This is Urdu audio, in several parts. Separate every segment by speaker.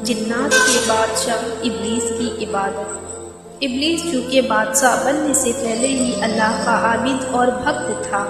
Speaker 1: جنات کے بادشاہ ابلیس کی عبادت۔ ابلیس چونکہ بادشاہ بننے سے پہلے ہی اللہ کا عابد اور بھکت تھا،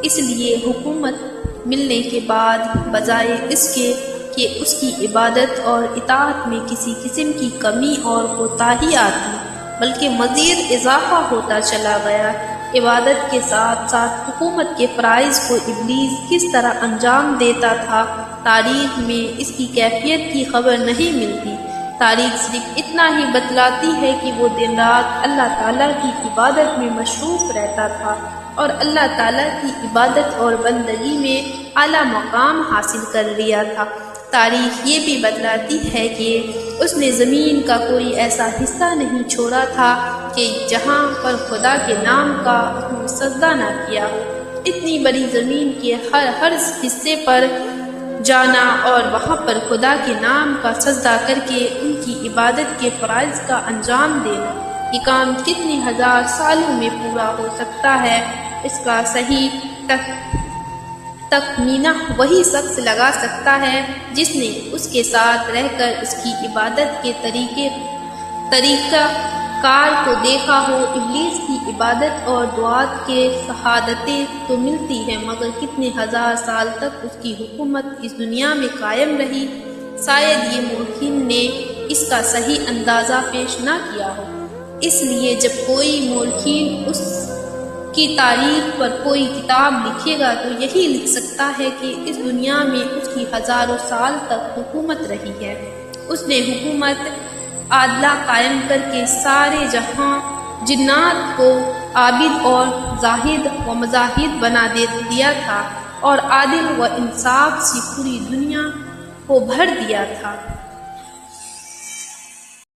Speaker 1: اس لیے حکومت ملنے کے بعد بجائے اس کے کہ اس کی عبادت اور اطاعت میں کسی قسم کی کمی اور کوتاہی آتی، بلکہ مزید اضافہ ہوتا چلا گیا۔ عبادت کے ساتھ ساتھ حکومت کے فرائض کو ابلیس کس طرح انجام دیتا تھا، تاریخ میں اس کی کیفیت کی خبر نہیں ملتی۔ تاریخ صرف اتنا ہی بتلاتی ہے کہ وہ دن رات اللہ تعالیٰ کی عبادت میں مصروف رہتا تھا اور اللہ تعالیٰ کی عبادت اور بندگی میں اعلیٰ مقام حاصل کر لیا تھا۔ تاریخ یہ بھی بتلاتی ہے کہ اس نے زمین کا کوئی ایسا حصہ نہیں چھوڑا تھا کہ جہاں پر خدا کے نام کا سجدہ نہ کیا ہو۔ اتنی بڑی زمین کے ہر حصے پر جانا اور وہاں پر خدا کے نام کا سجدہ کر کے ان کی عبادت کے فرائض کا انجام دینا، یہ کام کتنے ہزار سالوں میں پورا ہو سکتا ہے، اس کا صحیح تخمینہ وہی شخص لگا سکتا ہے جس نے اس کے ساتھ رہ کر اس کی عبادت کے طریقہ کار کو دیکھا ہو۔ ابلیس کی عبادت اور دعات کے شہادتیں تو ملتی ہیں، مگر کتنے ہزار سال تک اس کی حکومت اس دنیا میں قائم رہی، شاید یہ مورخین نے اس کا صحیح اندازہ پیش نہ کیا ہو۔ اس لیے جب کوئی مورخین اس کی تاریخ پر کوئی کتاب لکھے گا تو یہی لکھ سکتا ہے کہ اس دنیا میں اس کی ہزاروں سال تک حکومت رہی ہے۔ اس نے حکومت عادلہ قائم کر کے سارے جہاں جنات کو عابد اور زاہد و مزاہد بنا دیا تھا اور عادل و انصاف سے پوری دنیا کو بھر دیا تھا۔